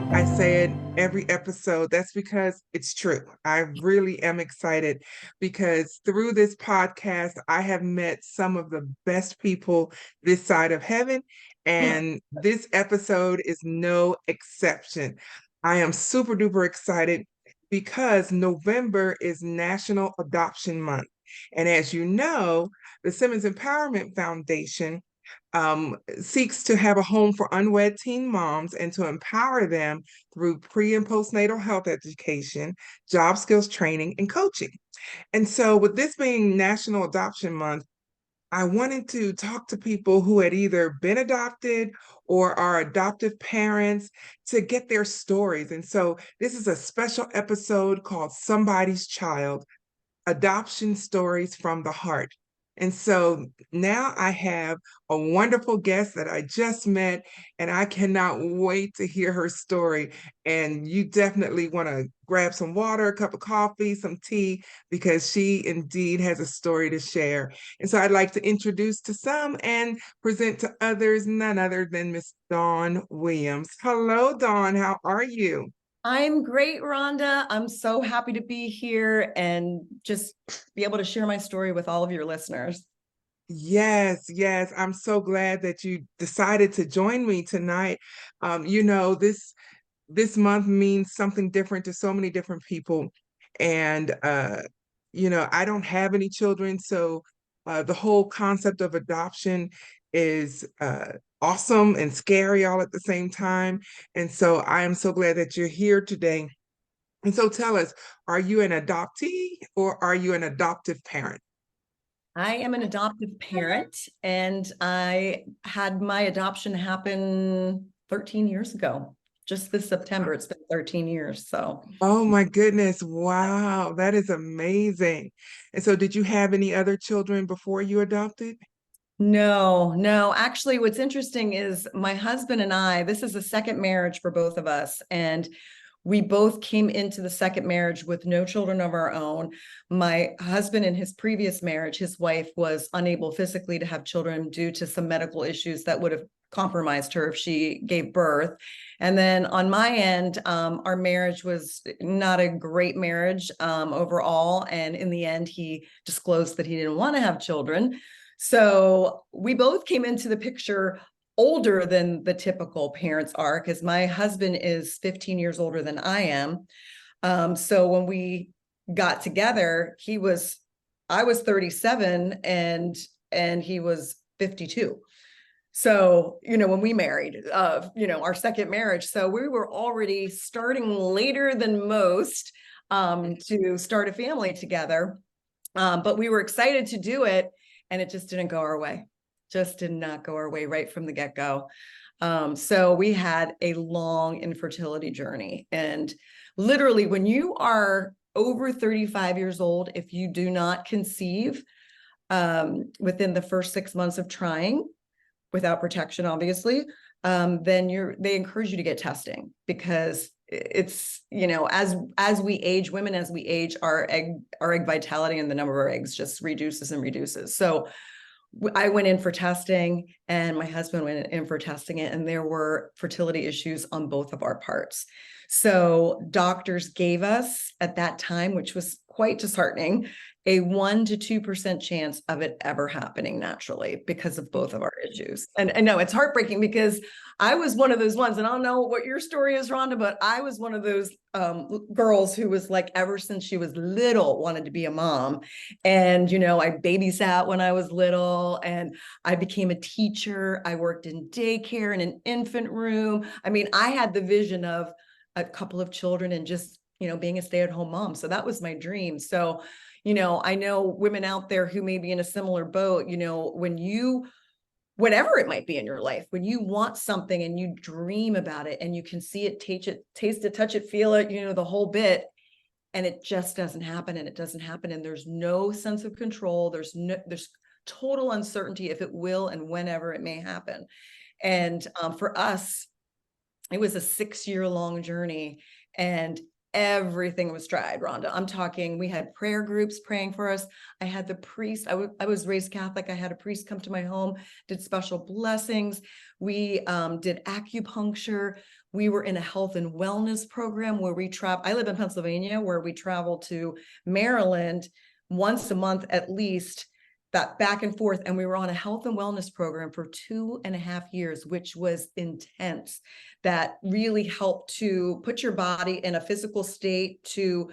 I say it every episode. That's because it's true. I really am excited because through this podcast, I have met some of the best people this side of heaven, and this episode is no exception. I am super duper excited because November is National Adoption Month. And as you know, the Simmons Empowerment Foundation seeks to have a home for unwed teen moms and to empower them through pre and postnatal health education, job skills training, and coaching. And so, with this being National Adoption Month, I wanted to talk to people who had either been adopted or are adoptive parents to get their stories. And so, this is a special episode called Somebody's Child: Adoption Stories from the Heart. And so now I have a wonderful guest that I just met, and I cannot wait to hear her story. And you definitely want to grab some water, a cup of coffee, some tea, because she indeed has a story to share. And so I'd like to introduce to some and present to others, none other than Miss Dawn Williams. Hello, Dawn. How are you? I'm great, Rhonda. I'm so happy to be here and just be able to share my story with all of your listeners. Yes, yes. I'm so glad that you decided to join me tonight. This month means something different to so many different people. And I don't have any children, so the whole concept of adoption is awesome and scary all at the same time. And so I am so glad that you're here today. And so tell us, are you an adoptee or are you an adoptive parent? I am an adoptive parent, and I had my adoption happen 13 years ago. Just this September, it's been 13 years. So, Oh my goodness. Wow. That is amazing. And so did you have any other children before you adopted? no, no. Actually, what's interesting is my husband and I, this is a second marriage for both of us. And we both came into the second marriage with no children of our own. My husband, in his previous marriage, his wife was unable physically to have children due to some medical issues that would have compromised her if she gave birth. And then on my end, our marriage was not a great marriage overall. And in the end, he disclosed that he didn't want to have children. So we both came into the picture older than the typical parents are, because my husband is 15 years older than I am. So when we got together, I was 37 and he was 52. So, when we married, our second marriage, so we were already starting later than most to start a family together. But we were excited to do it, and it just didn't go our way. Just did not go our way right from the get-go. So we had a long infertility journey. And literally, when you are over 35 years old, if you do not conceive within the first 6 months of trying, without protection, obviously, then they encourage you to get testing, because it's, as we age, women, as we age, our egg vitality and the number of our eggs just reduces and reduces. So I went in for testing, and my husband went in for testing it, and there were fertility issues on both of our parts. So doctors gave us at that time, which was quite disheartening, a 1 to 2% chance of it ever happening naturally because of both of our issues. And I know it's heartbreaking, because I was one of those ones, and I don't know what your story is, Rhonda, but I was one of those girls who was like, ever since she was little, wanted to be a mom. And, I babysat when I was little, and I became a teacher. I worked in daycare and an infant room. I mean, I had the vision of a couple of children and just, being a stay-at-home mom. So that was my dream. So, I know women out there who may be in a similar boat, whatever it might be in your life, when you want something and you dream about it and you can see it, taste it, touch it, feel it, the whole bit, and it just doesn't happen, and it doesn't happen. And there's no sense of control. There's total uncertainty if it will and whenever it may happen. And for us, it was a 6-year long journey, and everything was tried, Rhonda. I'm talking, we had prayer groups praying for us. I had the priest, I was raised Catholic. I had a priest come to my home, did special blessings. We did acupuncture. We were in a health and wellness program where we travel. I live in Pennsylvania, where we travel to Maryland once a month at least, that back and forth. And we were on a health and wellness program for 2.5 years, which was intense. That really helped to put your body in a physical state to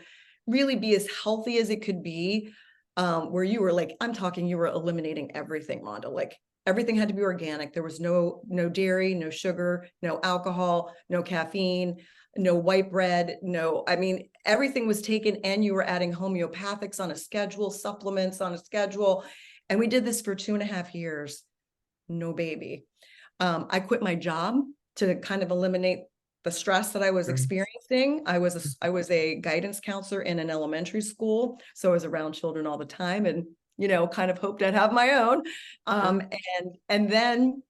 really be as healthy as it could be. Where you were like, I'm talking, you were eliminating everything, Rhonda. Like everything had to be organic. There was no dairy, no sugar, no alcohol, no caffeine, no white bread, I mean, everything was taken, and you were adding homeopathics on a schedule, supplements on a schedule. And we did this for 2.5 years, no baby. I quit my job to kind of eliminate the stress that I was experiencing. I was a guidance counselor in an elementary school, so I was around children all the time, and kind of hoped I'd have my own. And then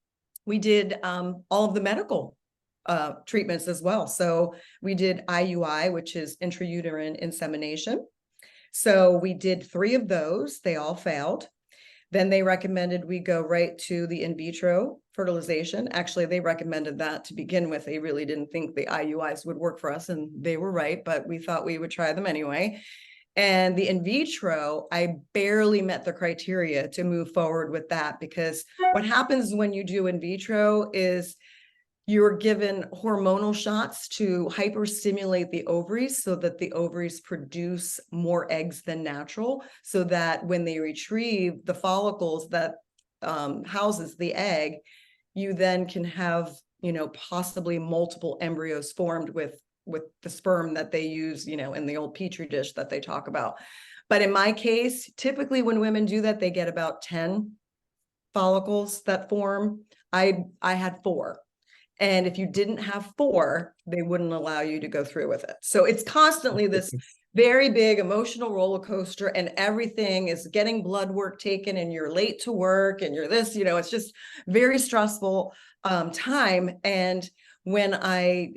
we did all of the medical treatments as well. So we did IUI, which is intrauterine insemination. So we did 3 of those. They all failed. Then they recommended we go right to the in vitro fertilization. Actually, they recommended that to begin with. They really didn't think the IUIs would work for us, and they were right, but we thought we would try them anyway. And the in vitro, I barely met the criteria to move forward with that, because what happens when you do in vitro is you're given hormonal shots to hyperstimulate the ovaries so that the ovaries produce more eggs than natural, so that when they retrieve the follicles that houses the egg, you then can have, possibly multiple embryos formed with the sperm that they use, in the old Petri dish that they talk about. But in my case, typically when women do that, they get about 10 follicles that form. I had 4. And if you didn't have 4, they wouldn't allow you to go through with it. So it's constantly this very big emotional roller coaster, and everything is getting blood work taken, and you're late to work, and you're this, it's just very stressful time. And when I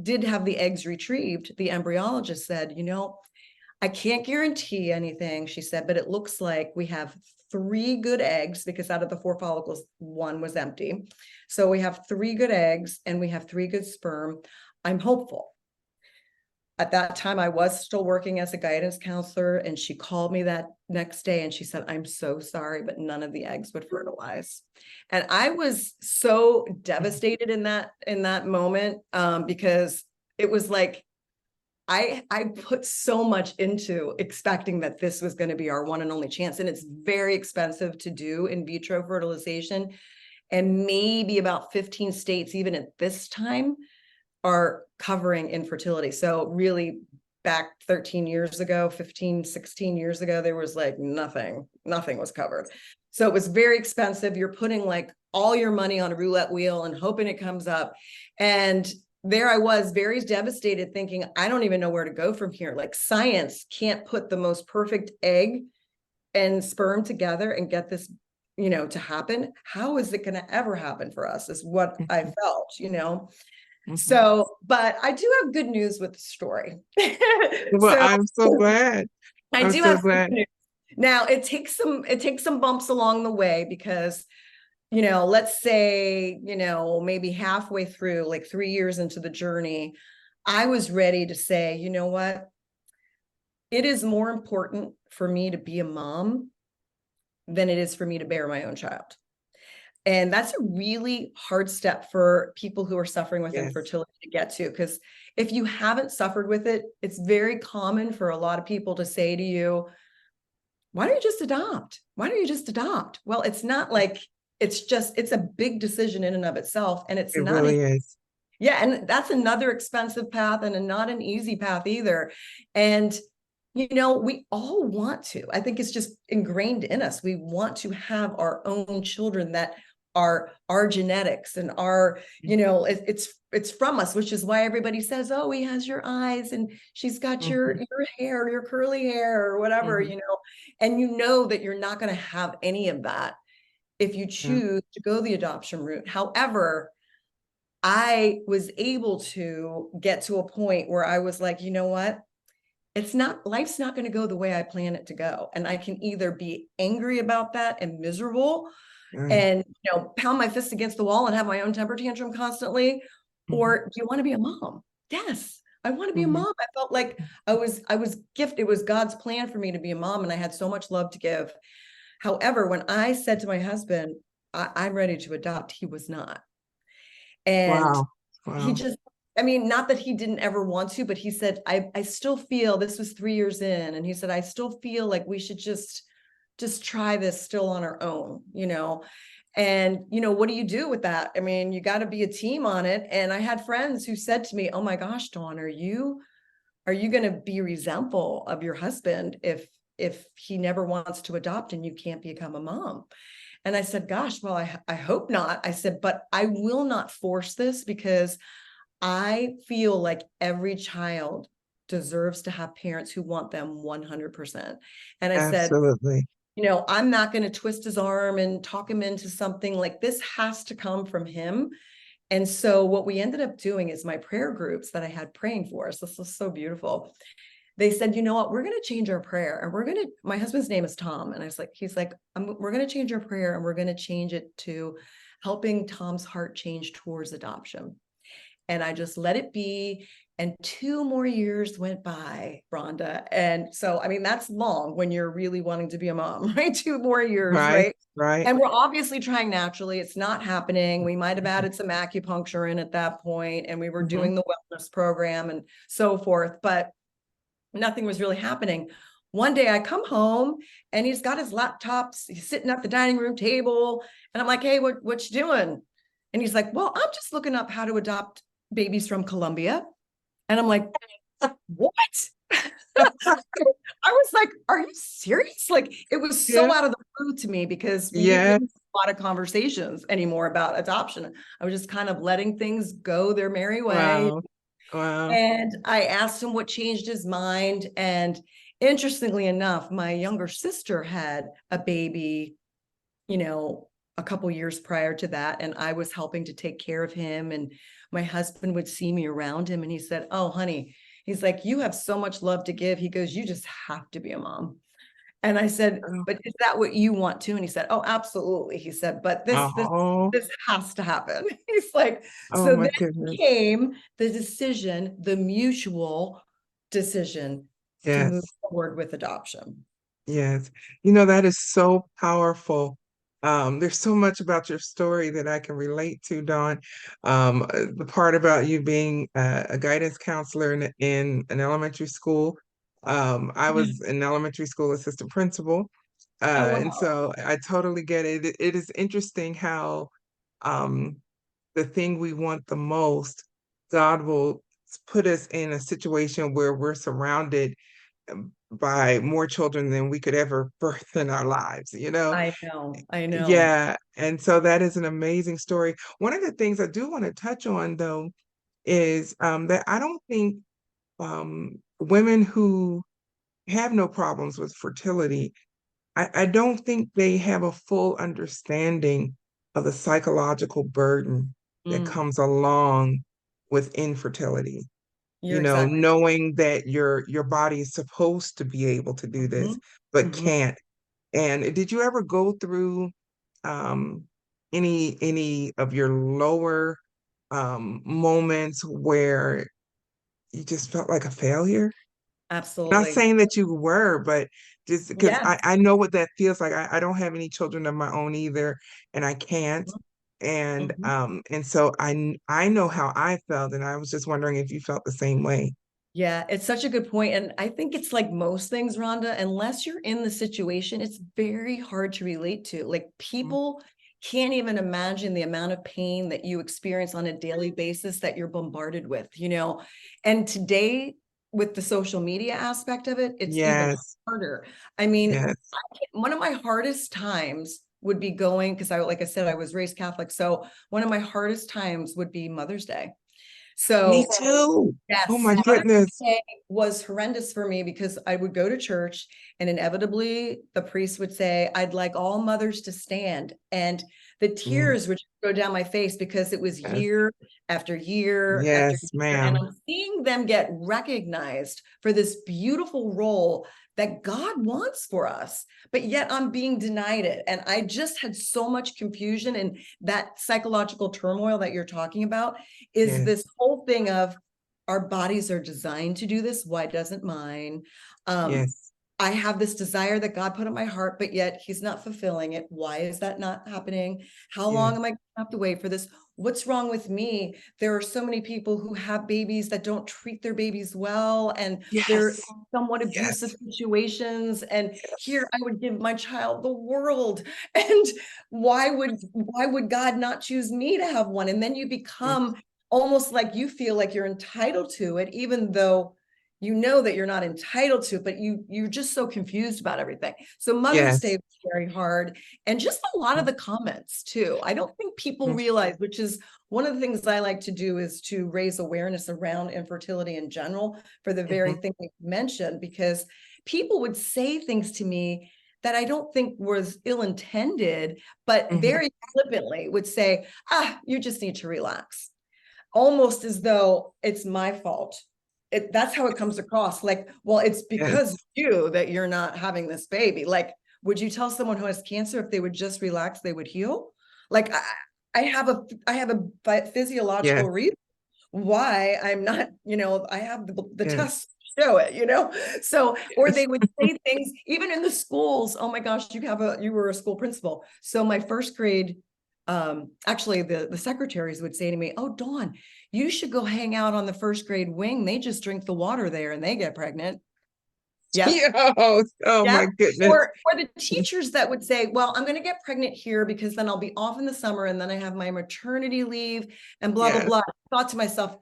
did have the eggs retrieved, the embryologist said, I can't guarantee anything, she said, but it looks like we have 3 good eggs, because out of the 4 follicles, 1 was empty. So we have 3 good eggs and we have 3 good sperm. I'm hopeful. At that time, I was still working as a guidance counselor, and she called me that next day and she said, I'm so sorry, but none of the eggs would fertilize. And I was so devastated in that moment, because it was like, I put so much into expecting that this was going to be our one and only chance. And it's very expensive to do in vitro fertilization. And maybe about 15 states, even at this time, are covering infertility. So really back 13 years ago, 15, 16 years ago, there was like nothing was covered. So it was very expensive. You're putting like all your money on a roulette wheel and hoping it comes up. And there I was, very devastated, thinking, I don't even know where to go from here. Like, science can't put the most perfect egg and sperm together and get this, to happen. How is it going to ever happen for us, is what I felt, So, but I do have good news with the story. Well, I'm so glad. I do have good news. Now, it takes some bumps along the way, because let's say, maybe halfway through, like 3 years into the journey, I was ready to say, you know what? It is more important for me to be a mom than it is for me to bear my own child. And that's a really hard step for people who are suffering with infertility to get to, because if you haven't suffered with it, it's very common for a lot of people to say to you, why don't you just adopt? Why don't you just adopt? Well, it's not like, it's a big decision in and of itself. And it really is. Yeah. And that's another expensive path, and not an easy path either. And, we all want to, I think it's just ingrained in us. We want to have our own children that are our genetics and our, it's from us, which is why everybody says, oh, he has your eyes and she's got your hair, your curly hair, or whatever, and that you're not going to have any of that if you choose to go the adoption route. However, I was able to get to a point where I was like, you know what? Life's not going to go the way I plan it to go. And I can either be angry about that and miserable and, pound my fist against the wall and have my own temper tantrum constantly, Mhm. Or do you want to be a mom? Yes, I want to be a Mhm. mom. I felt like I was gifted. It was God's plan for me to be a mom, and I had so much love to give. However, when I said to my husband, I'm ready to adopt, he was not. And Wow. he Wow. just, I mean, not that he didn't ever want to, but he said, I still feel, this was 3 years in, and he said, I still feel like we should just try this still on our own, you know? And, what do you do with that? I mean, you got to be a team on it. And I had friends who said to me, oh my gosh, Dawn, are you going to be resentful of your husband if he never wants to adopt and you can't become a mom? And I said, gosh, well, I hope not. I said, but I will not force this, because I feel like every child deserves to have parents who want them 100%. And I said, Absolutely. I'm not going to twist his arm and talk him into something. Like, this has to come from him. And so what we ended up doing is, my prayer groups that I had praying for us, this was so beautiful. They said, you know what, we're going to change our prayer, and my husband's name is Tom. And he's like, we're going to change our prayer, and we're going to change it to helping Tom's heart change towards adoption. And I just let it be. And 2 more years went by, Rhonda. And so, I mean, that's long when you're really wanting to be a mom, right? 2 more years, Right. right? Right. And we're obviously trying naturally. It's not happening. We might have added some acupuncture in at that point, and we were Mhm. doing the wellness program and so forth, but nothing was really happening. One day I come home, and he's got his laptops, he's sitting at the dining room table, and I'm like, hey, what you doing? And he's like, well, I'm just looking up how to adopt babies from Colombia. And I'm like, what? I was like, are you serious? Like, it was so Yeah. out of the blue to me, because we didn't Yeah. really have a lot of conversations anymore about adoption. I was just kind of letting things go their merry way. Wow. Wow. And I asked him what changed his mind. And interestingly enough, my younger sister had a baby, you know, a couple years prior to that. And I was helping to take care of him. And my husband would see me around him, and he said, oh, honey, he's like, you have so much love to give. He goes, you just have to be a mom. And I said, Oh. but is that what you want to? And he said, oh, absolutely. He said, but this, this, Oh. this has to happen. He's like, Oh so my then goodness. came the decision, the mutual decision to move Yes. forward with adoption. Yes. That is so powerful. There's so much about your story that I can relate to, Dawn. The part about you being a guidance counselor in an elementary school. I was an elementary school assistant principal. Oh, And wow. so I totally get it. It is interesting how um, the thing we want the most, God will put us in a situation where we're surrounded by more children than we could ever birth in our lives, you know? I know. I know. Yeah. And so that is an amazing story. One of the things I do want to touch on, though, is that I don't think women who have no problems with fertility, I don't think they have a full understanding of the psychological burden that Mm, comes along with infertility. you're exactly Knowing that your body is supposed to be able to do right. this, but Mhm. can't. And did you ever go through um, any of your lower moments where you just felt like a failure? Not Absolutely. saying that you were, but just because Yes. I know what that feels like. I don't have any children of my own either, and I can't. Mhm. And so I know how I felt, and I was just wondering if you felt the same way. Yeah, it's such a good point. And I think it's like most things, Rhonda, unless you're in the situation, it's very hard to relate to. Like, Mm. people can't even imagine the amount of pain that you experience on a daily basis that you're bombarded with. And today, with the social media aspect of it, it's even Yes, harder. I mean, yes. one of my hardest times would be going, because like I said, I was raised Catholic. So one of my hardest times would be Mother's Day. Me So too. Oh yes, my Mother's goodness. Day was horrendous for me, because I would go to church, and inevitably the priest would say, I'd like all mothers to stand. And the Yeah. tears would go down my face because it was Yes. year after year after Yes, year. And ma'am. I'm seeing them get recognized for this beautiful role that God wants for us, but yet I'm being denied it. And I just had so much confusion, and that psychological turmoil that you're talking about is Yes. this whole thing of our bodies are designed to do this. Why doesn't mine? Yes. I have this desire that God put in my heart, but yet he's not fulfilling it. Why is that not happening? How Yeah. long am I going to have to wait for this? What's wrong with me? There are so many people who have babies that don't treat their babies well, and they're Yes. in somewhat abusive Yes. situations. And Yes. here I would give my child the world. And why would God not choose me to have one? And then you Yes. become almost like you feel like you're entitled to it, even though you know that you're not entitled to, but you're just so confused about everything. So Mother's Day Yes. was very hard, and just a lot of the comments too. I don't think people Yes. realize, which is one of the things I like to do, is to raise awareness around infertility in general for the very Mhm. thing you mentioned, because people would say things to me that I don't think was ill-intended, but Mhm. very flippantly would say, you just need to relax, almost as though it's my fault. That's how it comes across. Like, well, it's because of Yes. you that you're not having this baby. Like, would you tell someone who has cancer if they would just relax, they would heal? Like, I have a Yes. physiological reason why I'm not, I have the Yes. tests to show it, So, or they would say things even in the schools. Oh my gosh, you were a school principal. So my first grade, actually the secretaries would say to me, "Oh, Dawn, you should go hang out on the first grade wing. They just drink the water there and they get pregnant." Yep. Yes. Oh Yeah. my goodness. Or the teachers that would say, "Well, I'm going to get pregnant here because then I'll be off in the summer and then I have my maternity leave and blah, blah, Yes. blah." I thought to myself,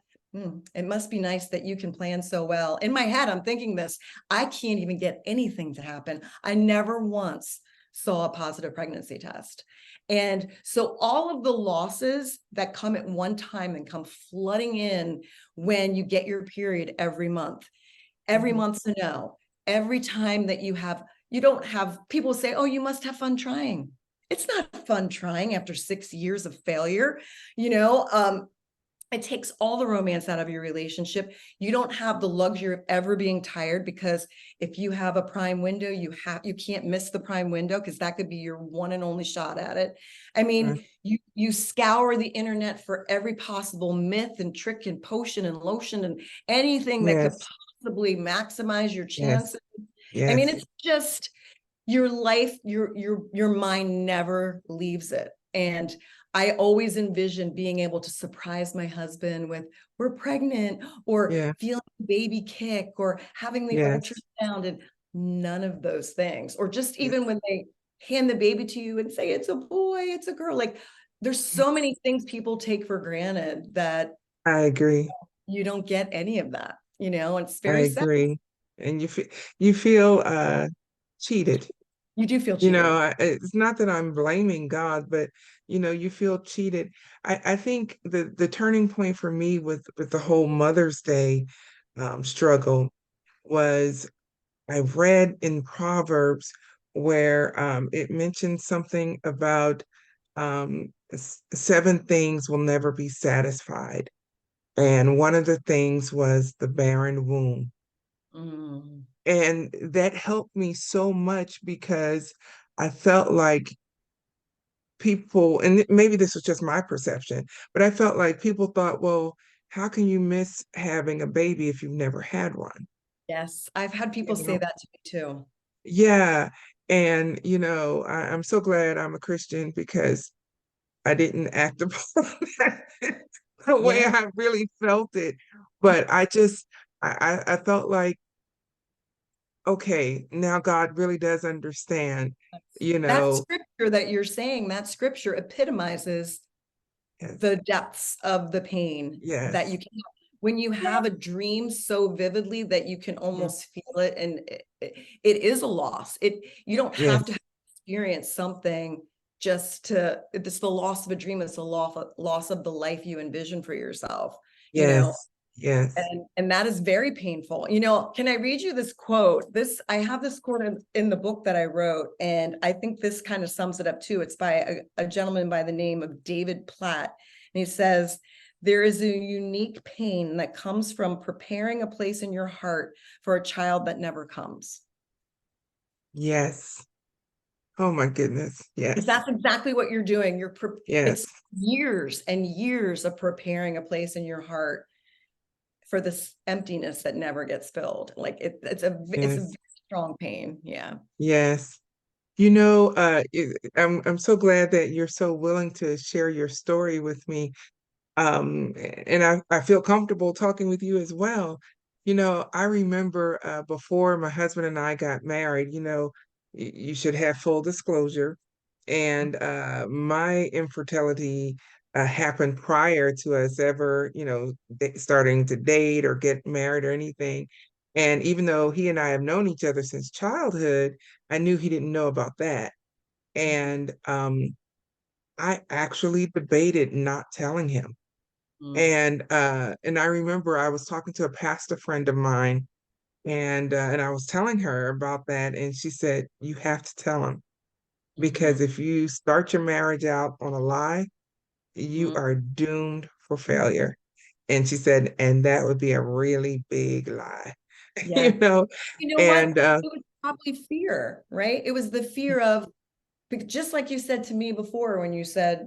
it must be nice that you can plan so well. In my head, I'm thinking this, I can't even get anything to happen. I never once saw a positive pregnancy test. And so all of the losses that come at one time and come flooding in when you get your period every Mhm. month's a no. Every time that you don't have, people say, "Oh, you must have fun trying." It's not fun trying after 6 years of failure. You know, it takes all the romance out of your relationship. You don't have the luxury of ever being tired, because if you have a prime window, you can't miss the prime window, because that could be your one and only shot at it. I Yes. mean, you scour the internet for every possible myth and trick and potion and lotion and anything that could Yes. possibly maximize your Yes. chances. I mean, Yes. it's just your life, your mind never leaves it. And I always envision being able to surprise my husband with, "We're pregnant," or Yeah. feeling the baby kick, or having the Yes. ultrasound, and none of those things. Or just even Yes. when they hand the baby to you and say, "It's a boy, it's a girl." Like, there's so Yes. many things people take for granted that I agree. you don't get any of that, and it's I very sad. agree. And you feel cheated. You do feel cheated. It's not that I'm blaming God, but you feel cheated. I think the turning point for me with the whole Mother's Day struggle was I read in Proverbs where it mentioned something about 7 things will never be satisfied. And one of the things was the barren womb. Mm. And that helped me so much because I felt like people, and maybe this was just my perception, but I felt like people thought, well, how can you miss having a baby if you've never had one? Yes, I've had people You say know? that to me too. Yeah. And, I'm so glad I'm a Christian because I didn't act upon that the way Yeah, I really felt it. But I felt like, okay, now God really does understand, you that know. scripture that you're saying, that scripture epitomizes Yes, the depths of the pain that yes, you can have when you have a dream so vividly that you can mhm, almost feel it, and it is a loss. You don't have to yes, experience something just to. It's the loss of a dream. It's a loss of the life you envision for yourself. You know, yes, Yes. And that is very painful. You know, can I read you this quote? I have this quote in the book that I wrote, and I think this kind of sums it up too. It's by a gentleman by the name of David Platt. And he says, there is a unique pain that comes from preparing a place in your heart for a child that never comes. Yes. Oh my goodness. Because Yes. that's exactly what you're doing. It's Yes. years and years of preparing a place in your heart for this emptiness that never gets filled. Like it's a Yes. very strong pain. Yeah. Yes. I'm so glad that you're so willing to share your story with me. And I feel comfortable talking with you as well. I remember before my husband and I got married, you should have full disclosure. And my infertility happened prior to us ever, starting to date or get married or anything. And even though he and I have known each other since childhood, I knew he didn't know about that. And I actually debated not telling him. Mm-hmm. And I remember I was talking to a pastor friend of mine, and I was telling her about that, and she said, "You have to tell him, because Mm-hmm. if you start your marriage out on a lie, you are doomed for failure." And she said, and that would be a really big lie, Yeah. you know. You know what? And It was probably fear, right? It was the fear of, just like you said to me before, when you said,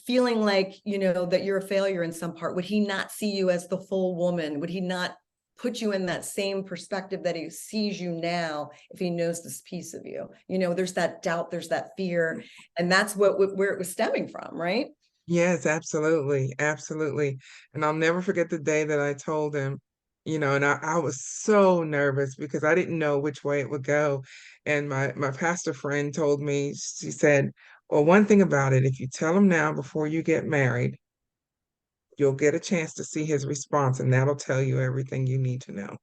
feeling like, that you're a failure in some part. Would he not see you as the full woman? Would he not put you in that same perspective that he sees you now if he knows this piece of you? There's that doubt, there's that fear, and that's where it was stemming from, right? yes, absolutely, absolutely. And I'll never forget the day that I told him, and I was so nervous because I didn't know which way it would go. And my pastor friend told me, she said, well, one thing about it, if you tell him now before you get married, you'll get a chance to see his response, and that'll tell you everything you need to know.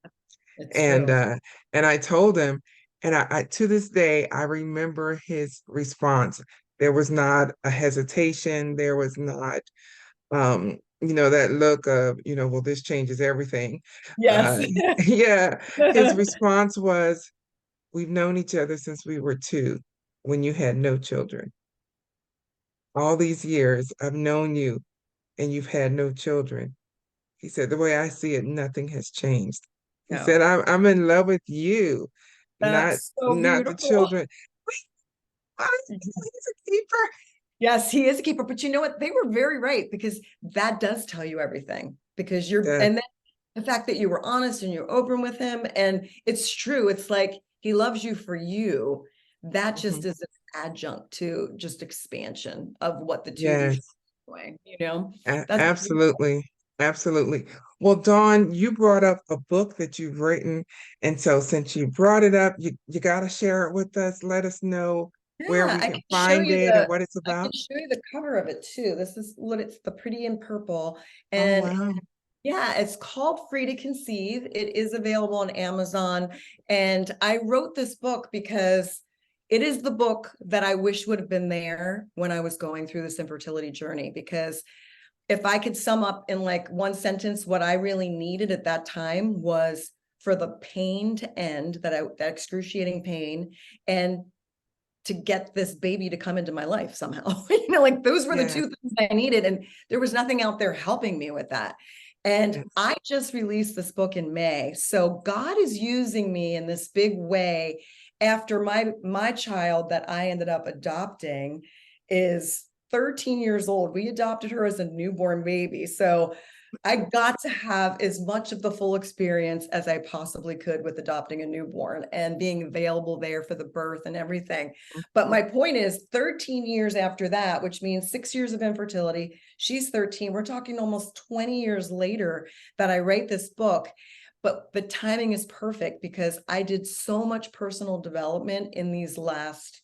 It's And true. uh, and I told him, and I to this day I remember his response. There was not a hesitation. There was not that look of, well, this changes everything. Yes. Uh, yeah, his response was, we've known each other since we were two, when you had no children. All these years, I've known you and you've had no children. He said, the way I see it, nothing has changed. He said, No, I'm in love with you, not that's so not the beautiful. children. Wait, what? He's a keeper. Yes, he is a keeper, but you know what? They were very right, because that does tell you everything, because He does. and then the fact that you were honest and you're open with him, and it's true. It's like he loves you for you. That just Mhm. is an adjunct to just expansion of what the two of you should Yes. be that's beautiful. Absolutely. Absolutely. Well, Dawn, you brought up a book that you've written. And so since you brought it up, you got to share it with us. Let us know where Yeah, we can find it and what it's I can about. show you the cover of it too. This is what it's the Pretty in Purple. Oh, And wow. yeah, it's called Free to Conceive. It is available on Amazon. And I wrote this book because it is the book that I wish would have been there when I was going through this infertility journey. Because if I could sum up in like one sentence, what I really needed at that time was for the pain to end, that excruciating pain, and to get this baby to come into my life somehow. Like those were the Yes. two things I needed. And there was nothing out there helping me with that. And Yes. I just released this book in May. So God is using me in this big way after my child that I ended up adopting is 13 years old. We adopted her as a newborn baby. So I got to have as much of the full experience as I possibly could with adopting a newborn and being available there for the birth and everything. But my point is 13 years after that, which means 6 years of infertility, she's 13. We're talking almost 20 years later that I write this book. But the timing is perfect because I did so much personal development in these last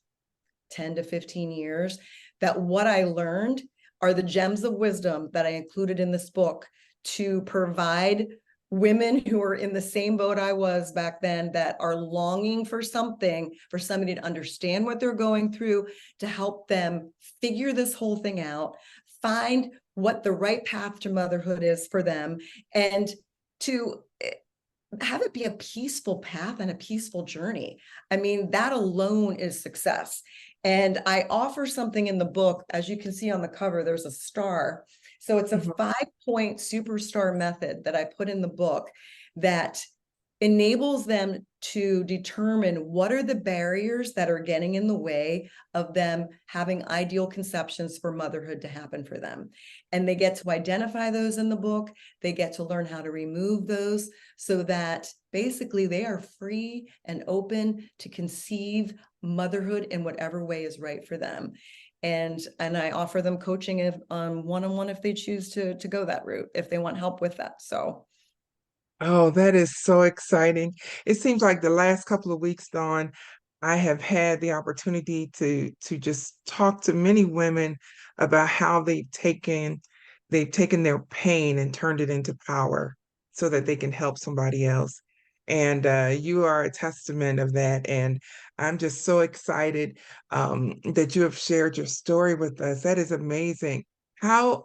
10 to 15 years that what I learned are the gems of wisdom that I included in this book to provide women who are in the same boat I was back then, that are longing for something, for somebody to understand what they're going through, to help them figure this whole thing out, find what the right path to motherhood is for them, and to have it be a peaceful path and a peaceful journey. I mean, that alone is success. And I offer something in the book, as you can see on the cover, there's a star. So it's a 5-point superstar method that I put in the book that enables them to determine what are the barriers that are getting in the way of them having ideal conceptions for motherhood to happen for them. And they get to identify those in the book. They get to learn how to remove those so that basically they are free and open to conceive motherhood in whatever way is right for them. And I offer them coaching if, one-on-one if they choose to go that route, if they want help with that. So Oh, that is so exciting. It seems like the last couple of weeks, Dawn, I have had the opportunity to just talk to many women about how they've taken their pain and turned it into power so that they can help somebody else. And you are a testament of that. And I'm just so excited that you have shared your story with us. That is amazing. How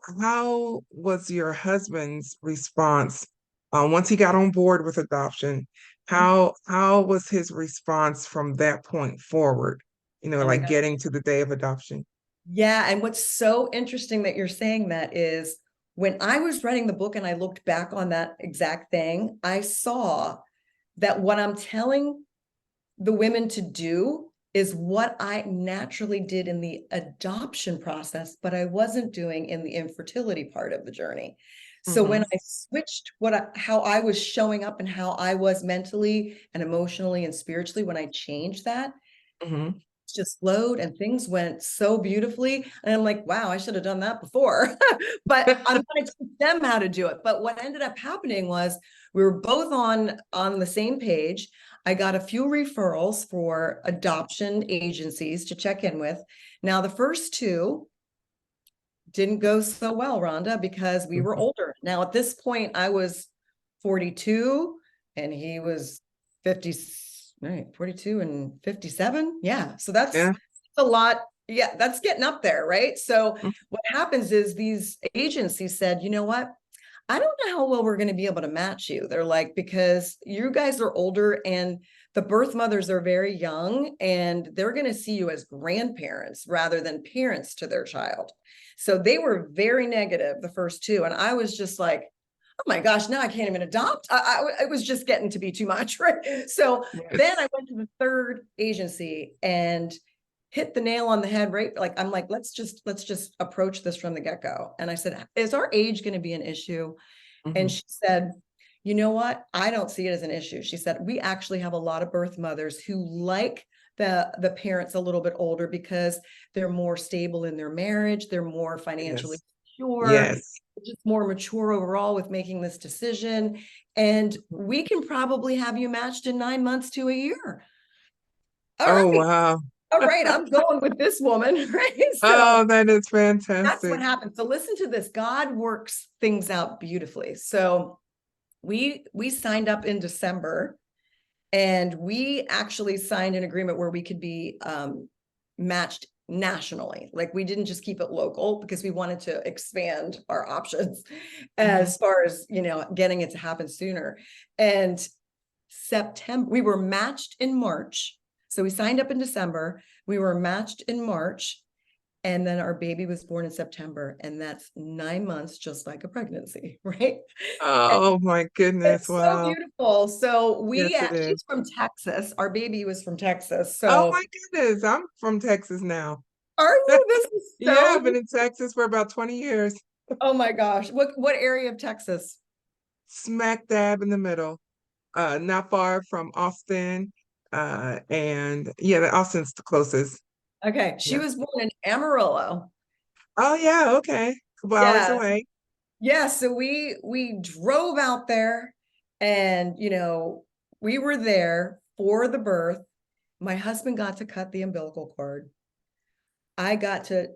was your husband's response? Once he got on board with adoption, how was his response from that point forward? oh my Like God. getting to the day of adoption. Yeah. And what's so interesting that you're saying that is when I was writing the book and I looked back on that exact thing, I saw that what I'm telling the women to do is what I naturally did in the adoption process, but I wasn't doing in the infertility part of the journey. So when Hmm. I switched how I was showing up and how I was mentally and emotionally and spiritually, when I changed that, Hmm. just flowed and things went so beautifully. And I'm like, wow, I should have done that before. But I'm going to teach them how to do it. But what ended up happening was we were both on the same page. I got a few referrals for adoption agencies to check in with. Now, the first two didn't go so well, Rhonda, because we were older. Now, at this point, I was 42 and he was 50, right, 42 and 57. Yeah. So that's Yeah. a lot. Yeah, that's getting up there, right? So what happens is these agencies said, you know what? I don't know how well we're going to be able to match you. They're like, because you guys are older and the birth mothers are very young and they're going to see you as grandparents rather than parents to their child. So they were very negative, the first two. And I was just like, oh my gosh, now I can't even adopt. It was just getting to be too much, right? So then I Yes. went to the third agency and hit the nail on the head, right? Like, I'm like, let's just approach this from the get-go. And I said, is our age going to be an issue? And Hmm. she said, you know what? I don't see it as an issue. She said, we actually have a lot of birth mothers who like the parents a little bit older because they're more stable in their marriage, they're more financially Yes. secure, Yes. just more mature overall with making this decision. And we can probably have you matched in 9 months to a year. All Oh, right. wow. All right, I'm going with this woman, right? So Oh, that is that's what fantastic. happened. So listen to this. God works things out beautifully. So we signed up in December and we actually signed an agreement where we could be matched nationally. Like we didn't just keep it local because we wanted to expand our options Hmm. as far as, getting it to happen sooner. And September, we were matched in March. So we signed up in December. We were matched in March. And then our baby was born in September. And that's 9 months, just like a pregnancy, right? And Oh my goodness. it's so Wow. beautiful. So Yes, it is. she's from Texas. Our baby was from Texas. Oh So my goodness. I'm from Texas now. are you? This is Yeah, so I've been in Texas for about 20 years. oh my gosh. What area of Texas? Smack dab in the middle. Not far from Austin. And yeah, Austin's the closest. Okay. She Yeah. was born in Amarillo. Oh yeah, okay. Couple hours Yeah. away. Yeah, so we drove out there and we were there for the birth. My husband got to cut the umbilical cord. I got to,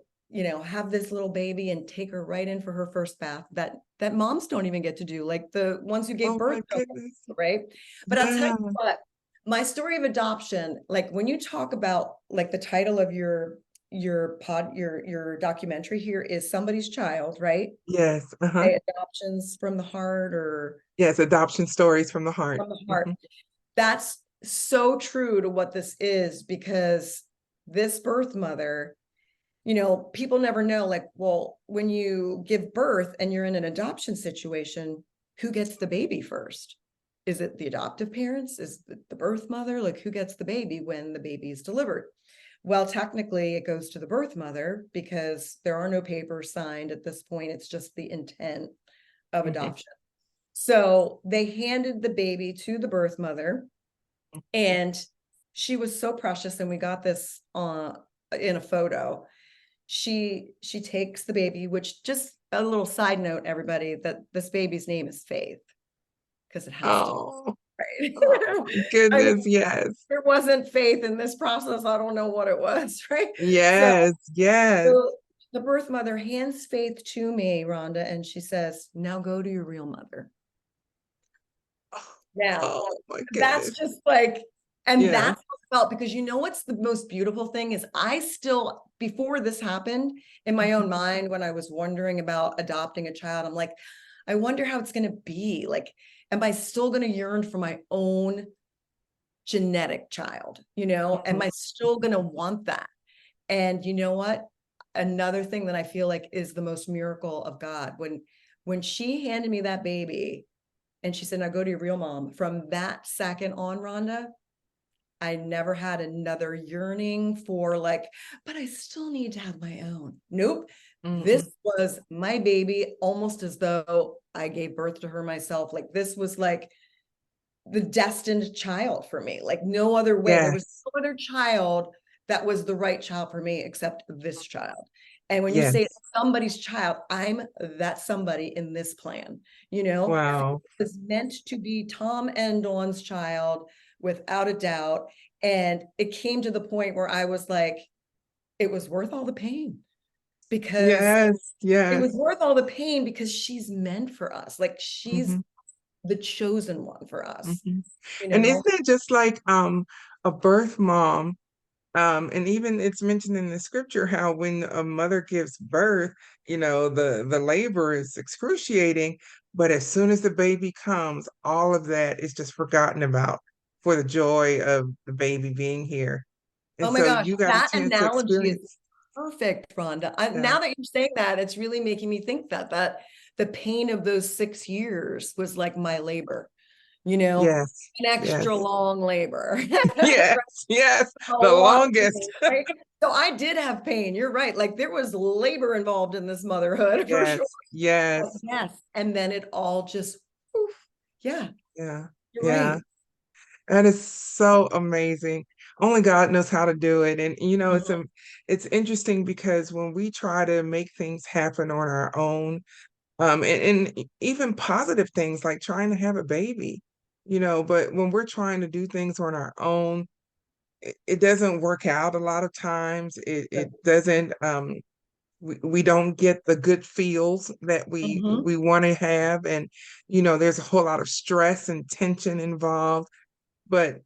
have this little baby and take her right in for her first bath that moms don't even get to do, like the ones who gave Oh birth my don't, goodness. right? But I'll tell you Yeah. what, my story of adoption, like when you talk about like the title of your your documentary here is Somebody's Child, right? Yes. Uh-huh. Adoptions from the Heart, or Yes, adoption stories from the heart. from the Heart. Mhm. That's so true to what this is, because this birth mother, people never know, like, well, when you give birth and you're in an adoption situation, who gets the baby first? Is it the adoptive parents? Is it the birth mother? Like, who gets the baby when the baby is delivered? Well, technically, it goes to the birth mother because there are no papers signed at this point. It's just the intent of Mhm. adoption. So they handed the baby to the birth mother, and she was so precious. And we got this in a photo. She takes the baby, which, just a little side note, everybody, that this baby's name is Faith, because it has to, Oh, right? oh my I mean, goodness. Yes. there wasn't faith in this process. I don't know what it was, right? So, Yes. Yes. so the birth mother hands Faith to me, Rhonda, and she says, "Now go to your real mother." Now, Oh my that's goodness. just like, and Yeah. that's what I felt, because what's the most beautiful thing is, I still, before this happened, in my own mind, when I was wondering about adopting a child, I'm like, I wonder how it's going to be. Like, am I still going to yearn for my own genetic child? Am Mhm. I still going to want that? And you know what? Another thing that I feel like is the most miracle of God, when she handed me that baby, and she said, "Now go to your real mom." From that second on, Rhonda, I never had another yearning for, like, but I still need to have my own. Nope. This Mhm. was my baby, almost as though I gave birth to her myself. Like, this was like the destined child for me. Like, no other way. There was Yes. no other child that was the right child for me except this child. And when you say Yes. somebody's child, I'm that somebody in this plan. It Wow. was meant to be Tom and Dawn's child, without a doubt. And it came to the point where I was like, it was worth all the pain, because Yes. it was Yes. worth all the pain because she's meant for us. Like, she's Mhm. the chosen one for us, Mhm. you And know? isn't it just like a birth mom? And even it's mentioned in the scripture how when a mother gives birth, the labor is excruciating, but as soon as the baby comes, all of that is just forgotten about for the joy of the baby being here. And Oh my so gosh, you got a that chance to analogy is experience. perfect, Rhonda. Yeah. Now that you're saying that, it's really making me think that the pain of those 6 years was like my labor, you know, Yes. an extra Yes. long labor. Yes. Yes. A The lot of longest. pain, right? So I did have pain. You're right. Like, there was labor involved in this motherhood for sure. Yes. Yes. Yes. And then it all just, oof. Yeah, Yeah. you're Yeah. right. That is so amazing. Only God knows how to do it. And Mhm. it's interesting because when we try to make things happen on our own, and even positive things like trying to have a baby, but when we're trying to do things on our own, it doesn't work out a lot of times. It doesn't we don't get the good feels that we Mhm. we want to have. And there's a whole lot of stress and tension involved. But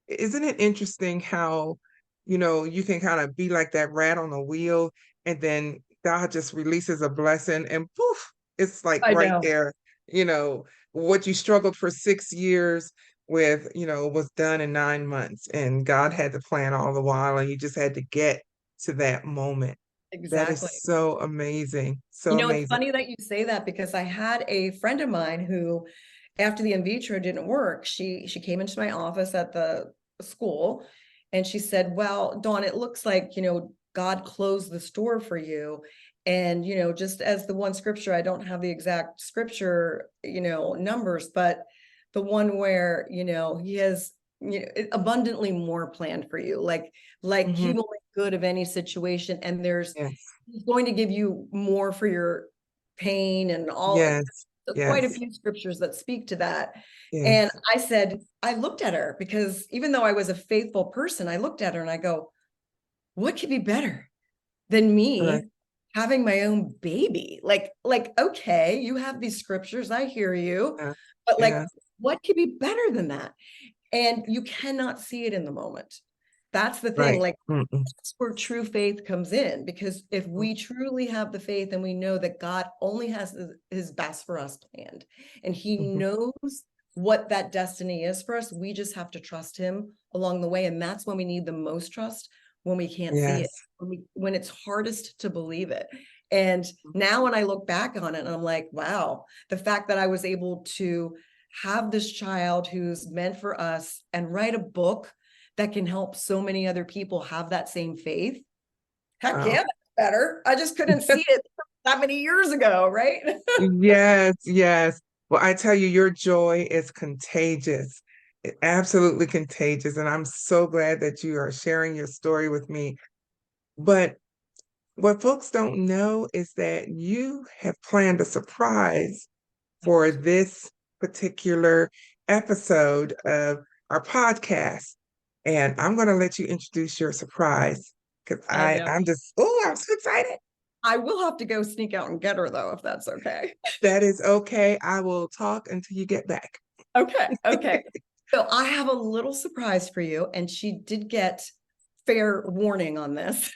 isn't it interesting how, you can kind of be like that rat on a wheel, and then God just releases a blessing and poof, it's like I right know. there, you know, what you struggled for 6 years with, was done in 9 months, and God had the plan all the while, and you just had to get to that moment. That is Exactly. so amazing. So It's amazing. funny that you say that, because I had a friend of mine who, after the in vitro didn't work, she came into my office at the school, and she said, "Well, Dawn, it looks like, God closed the store for you." And, just as the one scripture, I don't have the exact scripture, numbers, but the one where, he has, abundantly more planned for you, like Hmm. he will make good of any situation. And Yes. he's going to give you more for your pain and all. Yes. Quite a Yes. few scriptures that speak to that. And Yes. I looked at her, because even though I was a faithful person, I looked at her and I go, what could be better than Correct. me having my own baby? Okay, you have these scriptures, I hear you, Yeah. but, like, Yeah. what could be better than that? And you cannot see it in the moment. That's the thing. Right. Like, Mm-mm. that's where true faith comes in, because if we truly have the faith and we know that God only has his best for us planned, and he Mhm. knows what that destiny is for us, we just have to trust him along the way. And that's when we need the most trust, when we can't see it, Yes. when it's hardest to believe it. And now when I look back on it, I'm like, wow, the fact that I was able to have this child who's meant for us and write a book that can help so many other people have that same faith. Heck Wow. yeah, that's better. I just couldn't see it that many years ago, right? Yes, yes. Well, I tell you, your joy is contagious, absolutely contagious. And I'm so glad that you are sharing your story with me. But what folks don't know is that you have planned a surprise for this particular episode of our podcast. And I'm going to let you introduce your surprise because I know. I'm so excited. I will have to go sneak out and get her though, if that's okay. That is okay. I will talk until you get back. Okay. Okay. So I have a little surprise for you, and she did get fair warning on this.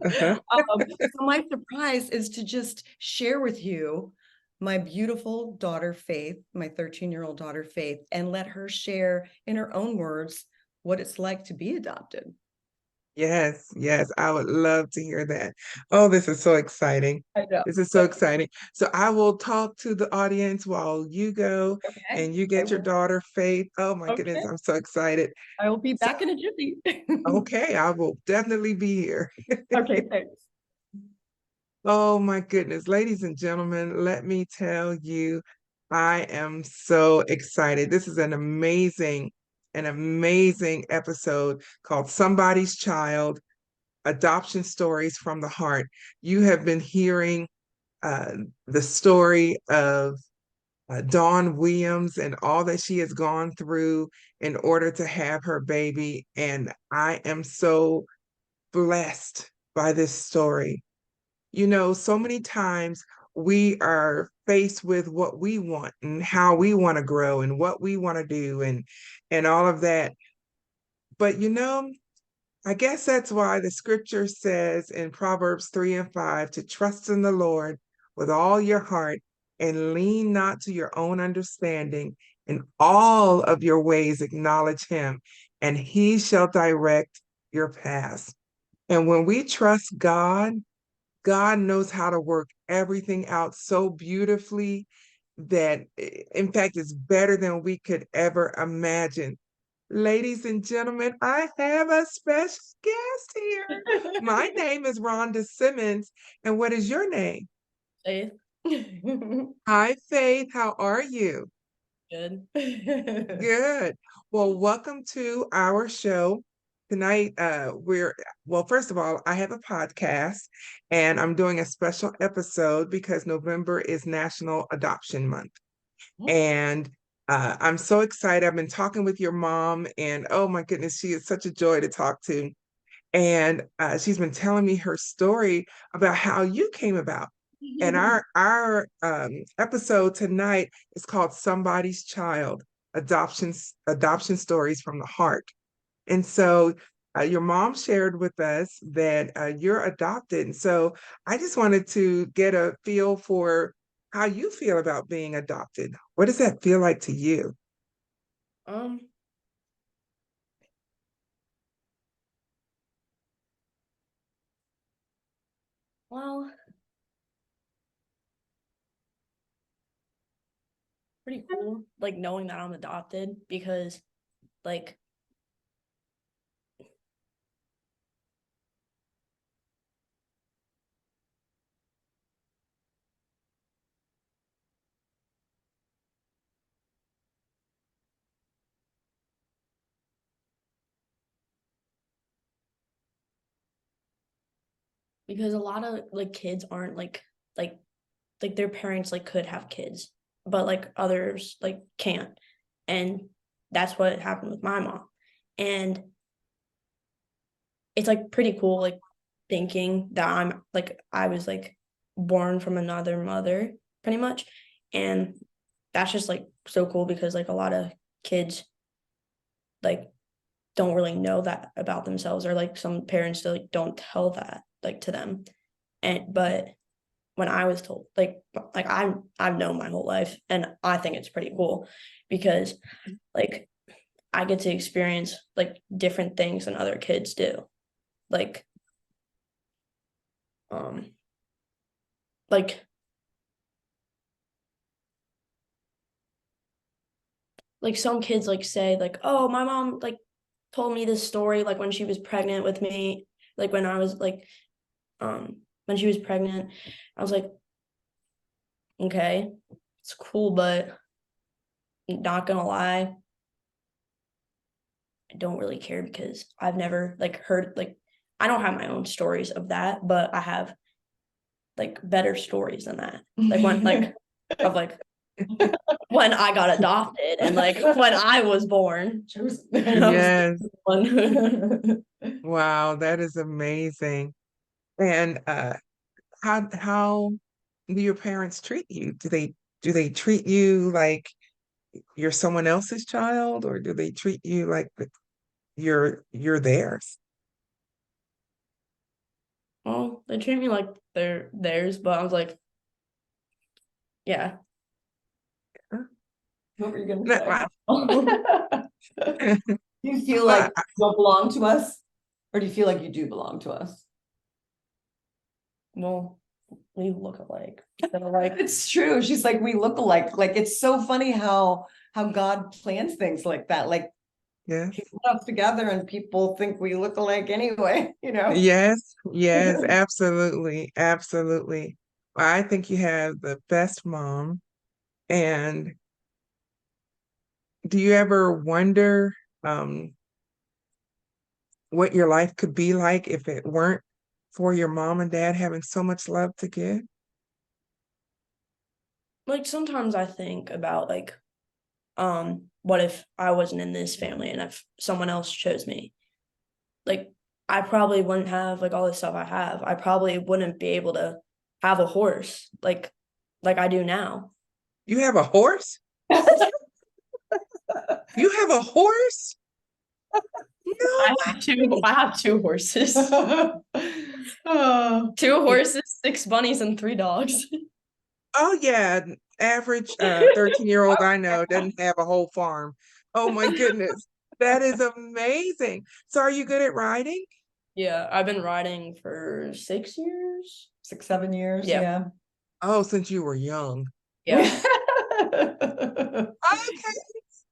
Uh-huh. So my surprise is to just share with you my beautiful daughter, Faith, my 13-year-old daughter, Faith, and let her share in her own words what it's like to be adopted. Yes, yes, I would love to hear that. Oh, this is so exciting. I know. This is so exciting. So I will talk to the audience while you go Okay. and you I get your will. daughter, Faith. Oh my Okay. goodness, I'm so excited. I will be So, back in a jiffy. okay, I will definitely be here. Okay, thanks. Oh my goodness, ladies and gentlemen, let me tell you, I am so excited. This is an amazing episode called Somebody's Child, Adoption Stories from the Heart. You have been hearing uh, the story of Dawn Williams and all that she has gone through in order to have her baby. And I am so blessed by this story. You know, so many times we are faced with what we want and how we want to grow and what we want to do and all of that. But you know, I guess that's why the scripture says in Proverbs 3 and 5 to trust in the Lord with all your heart and lean not to your own understanding. In all of your ways, acknowledge him, and he shall direct your paths. And when we trust God, God knows how to work everything out so beautifully that, in fact, it's better than we could ever imagine. Ladies and gentlemen, I have a special guest here. My name is Rhonda Simmons, and what is your name? Faith. Hi, Faith. How are you? Good. Good. Well, welcome to our show. Tonight, well, first of all, I have a podcast and I'm doing a special episode because November is National Adoption Month. And I'm so excited. I've been talking with your mom, and oh my goodness, she is such a joy to talk to. And she's been telling me her story about how you came about. And our episode tonight is called Somebody's Child, Adoption Stories from the Heart. And so your mom shared with us that you're adopted. And so I just wanted to get a feel for how you feel about being adopted. What does that feel like to you? Um, well, pretty cool, like knowing that I'm adopted because like because a lot of like kids aren't like like their parents like could have kids, but like others like can't. And that's what happened with my mom. And it's like pretty cool like thinking that I was like born from another mother pretty much. And that's just like so cool because like a lot of kids like don't really know that about themselves, or like some parents still like don't tell that like to them. But when I was told, like I've known my whole life, and I think it's pretty cool because like I get to experience like different things than other kids do. Like like some kids like say like, oh, my mom like told me this story like when she was pregnant with me, like when I was like when she was pregnant. I was like, okay, it's cool, but not gonna lie, I don't really care because I've never like heard like, I don't have my own stories of that, but I have like better stories than that. Like when like of like when I got adopted and like when I was born. Yes. Wow, that is amazing. And how do your parents treat you? Do they treat you like you're someone else's child, or do they treat you like you're theirs? Well, they treat me like they're theirs, but I was like, yeah. What were you gonna No, say? Well, Do you feel like Well, you don't belong to us? Or do you feel like you do belong to us? we look alike. So like It's true. She's like, we look alike. Like, it's so funny how God plans things like that. Like, yes, he put us together and people think we look alike anyway, you know? yes, yes, absolutely, absolutely. Well, I think you have the best mom. And do you ever wonder um, what your life could be like if it weren't for your mom and dad having so much love to give? sometimes I think about like what if I wasn't in this family and if someone else chose me? Like I probably wouldn't have like all the stuff I have. I probably wouldn't be able to have a horse like I do now. You have a horse? You have a horse? No. I have two horses. Oh. Two horses, six bunnies, and three dogs. Oh yeah, average 13-year-old I know doesn't have a whole farm. Oh my goodness. That is amazing. So are you good at riding? Yeah, I've been riding for 6 years. 6, 7 years, Yeah. yeah. Oh, since you were young. Yeah. Okay.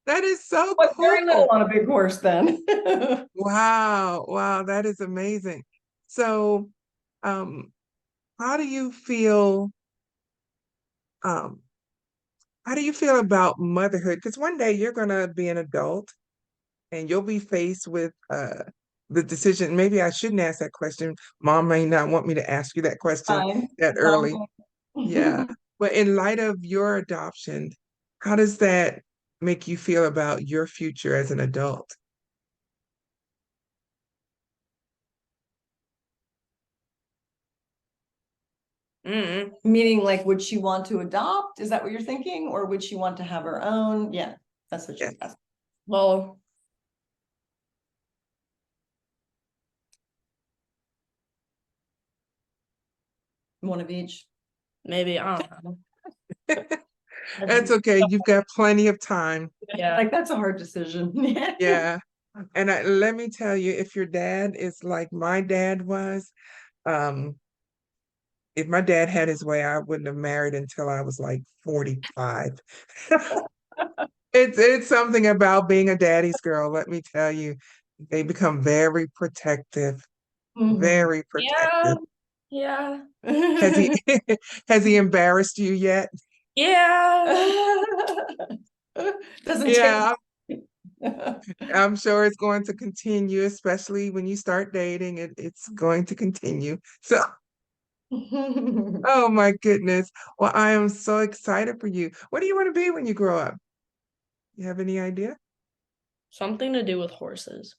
That is so But very little cool. on a big horse then. Wow. Wow, that is amazing. So, um, how do you feel, um, how do you feel about motherhood? Because one day you're gonna be an adult and you'll be faced with the decision. Maybe I shouldn't ask that question. Mom may not want me to ask you that question Fine. that It's all early. Yeah. good. But in light of your adoption, how does that make you feel about your future as an adult? Mm. Meaning, like, would she want to adopt? Is that what you're thinking? Or would she want to have her own? Yeah, that's what Yeah. she's asking. Well, One of each. maybe I don't know. That's okay. You've got plenty of time. Yeah. Like, that's a hard decision. Yeah. And let me tell you, if your dad is like my dad was, um, if my dad had his way, I wouldn't have married until I was like 45. It's something about being a daddy's girl, let me tell you. They become very protective, Mhm. very Yeah. protective. Yeah. Has he has he embarrassed you yet? Yeah. Doesn't take. Yeah, I'm sure it's going to continue, especially when you start dating. It's going to continue. So, oh my goodness. Well, I am so excited for you. What do you want to be when you grow up? You have any idea? Something to do with horses.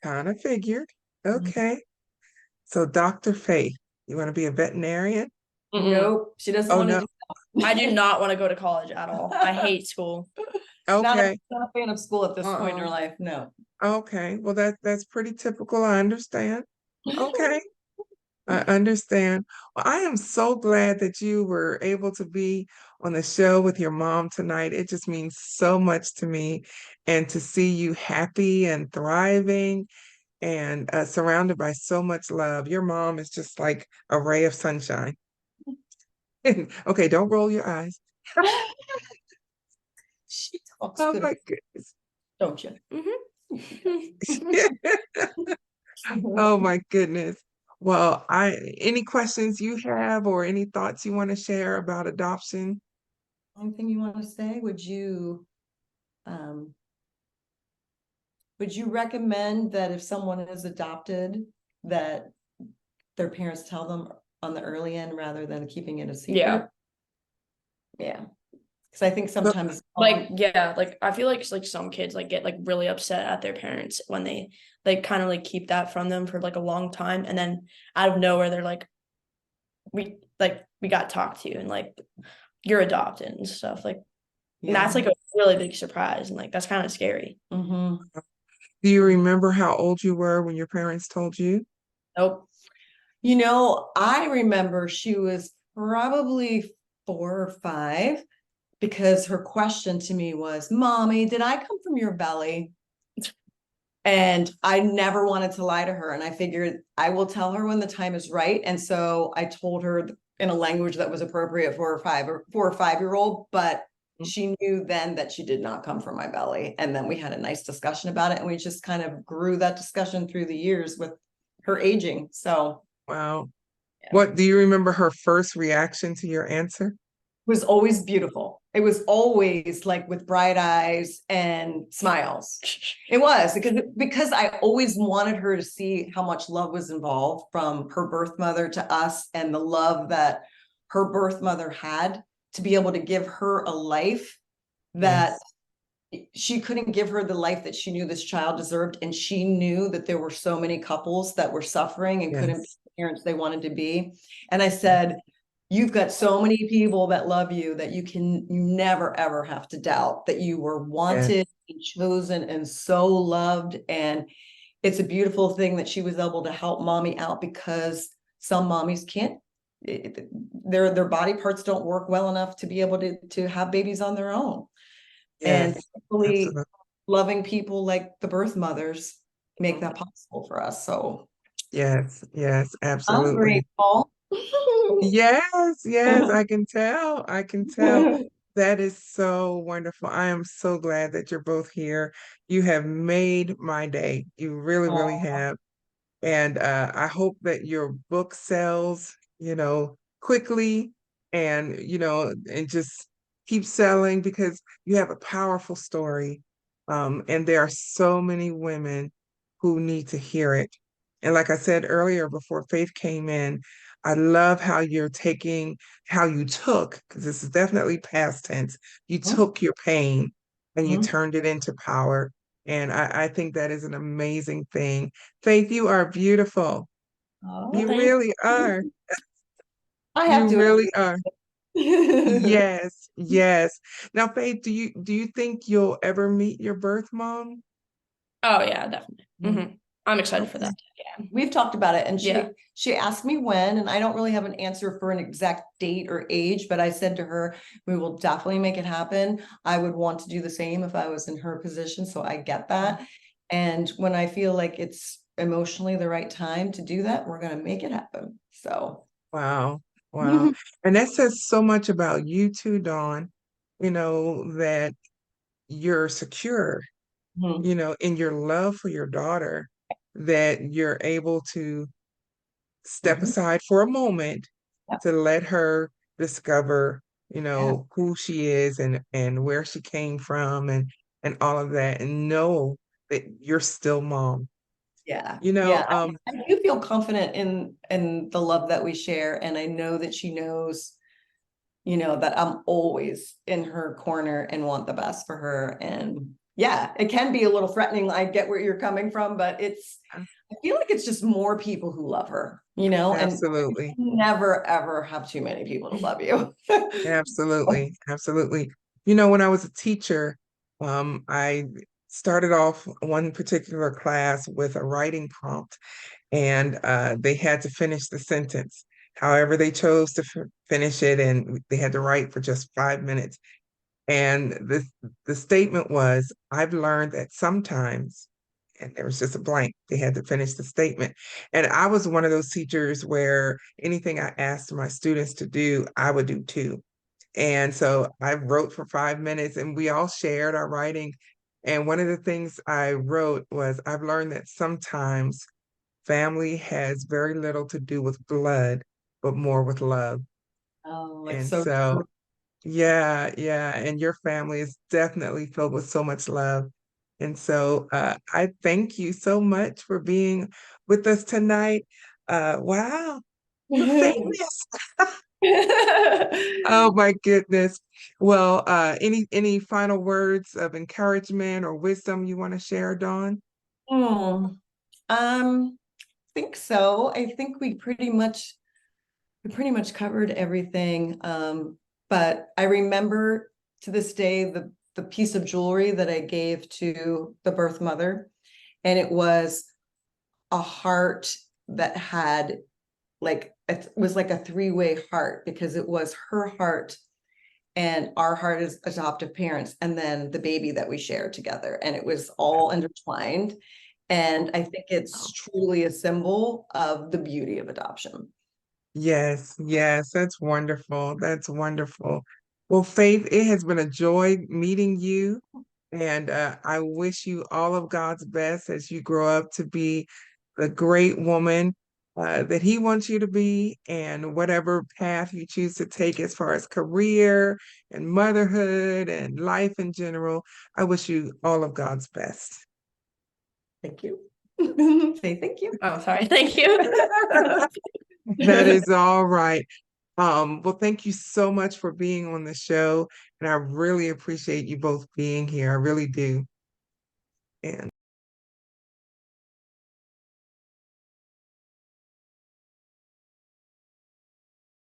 Kind of figured. Okay. So, Dr. Faith, you want to be a veterinarian? Nope, she doesn't Oh want to no. do. I do not want to go to college at all. I hate school. Not a, Okay. not a fan of school at this point in her Uh-uh. life. No. Okay, well that's pretty typical. I understand. Okay, I understand. Well, I am so glad that you were able to be on the show with your mom tonight. It just means so much to me, and to see you happy and thriving and surrounded by so much love. Your mom is just like a ray of sunshine. Okay, don't roll your eyes. She talks Oh good, my goodness. don't you? Oh my goodness. Well, any questions you have or any thoughts you want to share about adoption? Anything you want to say? Would you recommend that if someone is adopted, that their parents tell them on the early end rather than keeping it a Yeah. secret? Yeah. Because I think Look, sometimes Like, yeah, like I feel like some kids like get like really upset at their parents when they like kind of like keep that from them for like a long time, and then out of nowhere they're like, we got talked to, and like you're adopted and stuff. Like, and that's like a really big surprise, and like that's kind of scary. Mhm. do you remember how old you were when your parents told you? Nope. I remember she was probably 4 or 5 because her question to me was, Mommy, did I come from your belly? And I never wanted to lie to her. And I figured I will tell her when the time is right. And so I told her in a language that was appropriate for a 4 or 5 year old, but she knew then that she did not come from my belly. And then we had a nice discussion about it. And we just kind of grew that discussion through the years with her aging. So Wow. yeah. What do you remember her first reaction to your answer? Was always beautiful. It was always like with bright eyes and smiles. It was because I always wanted her to see how much love was involved from her birth mother to us, and the love that her birth mother had to be able to give her a life that she couldn't give her the life that she knew this child deserved. And she knew that there were so many couples that were suffering and couldn't be Yes. the parents they wanted to be. And I said, you've got so many people that love you that you never ever have to doubt that you were wanted and chosen and so loved. And it's a beautiful thing that she was able to help mommy out, because some mommies can't, their body parts don't work well enough to be able to have babies on their own. And Yes. hopefully Absolutely. loving people like the birth mothers make that possible for us. So Yes. Yes. I'm Absolutely. grateful. Yes. Yes. I can tell. I can tell. That is so wonderful. I am so glad that you're both here. You have made my day. You really, really Aw. have. And I hope that your book sells, quickly and, and just keep selling, because you have a powerful story. And there are so many women who need to hear it. And like I said earlier, before Faith came in, I love how how you took, because this is definitely past tense, you took your pain and you Mhm. turned it into power. And I think that is an amazing thing. Faith, you are beautiful. Oh, You Thank really are. I have You to really are. agree. Yes, yes. Now, Faith, do you think you'll ever meet your birth mom? Oh yeah, definitely. Mhm. I'm excited for Okay. that. Yeah. We've talked about it, and Yeah. she asked me when, and I don't really have an answer for an exact date or age, but I said to her, we will definitely make it happen. I would want to do the same if I was in her position, so I get that. And when I feel like it's emotionally the right time to do that, we're going to make it happen. So Wow. Wow. And that says so much about you too, Dawn, that you're secure, Mhm. in your love for your daughter, that you're able to step Mhm. aside for a moment Yeah. to let her discover, Yeah. who she is and where she came from and all of that, and know that you're still mom. Yeah. You know, Yeah. I do feel confident in the love that we share. And I know that she knows, that I'm always in her corner and want the best for her. And yeah, it can be a little threatening. I get where you're coming from, but I feel like it's just more people who love her, and absolutely, you never ever have too many people to love you. absolutely, absolutely. When I was a teacher, I started off one particular class with a writing prompt, and they had to finish the sentence. However, they chose to finish it, and they had to write for just 5 minutes. And the statement was, I've learned that sometimes, and there was just a blank. They had to finish the statement. And I was one of those teachers where anything I asked my students to do, I would do too. And so I wrote for 5 minutes and we all shared our writing. And one of the things I wrote was, I've learned that sometimes family has very little to do with blood, but more with love. Oh, it's And so so, true. yeah, yeah. And your family is definitely filled with so much love. And so I thank you so much for being with us tonight. Wow, you're famous. Oh my goodness. Well, any final words of encouragement or wisdom you want to share, Dawn? Oh, think so. I think we pretty much covered everything. But I remember to this day the piece of jewelry that I gave to the birth mother, and it was a heart that had like it was like a three-way heart because it was her heart and our heart as adoptive parents, and then the baby that we share together, and it was all intertwined. And I think it's truly a symbol of the beauty of adoption. Yes, yes, that's wonderful. That's wonderful. Well, Faith, it has been a joy meeting you, and I wish you all of God's best as you grow up to be the great woman that He wants you to be, and whatever path you choose to take as far as career and motherhood and life in general. I wish you all of God's best. Thank you. Say thank you. Oh, sorry. Thank you. That is all right. Well, thank you so much for being on the show, and I really appreciate you both being here. I really do. And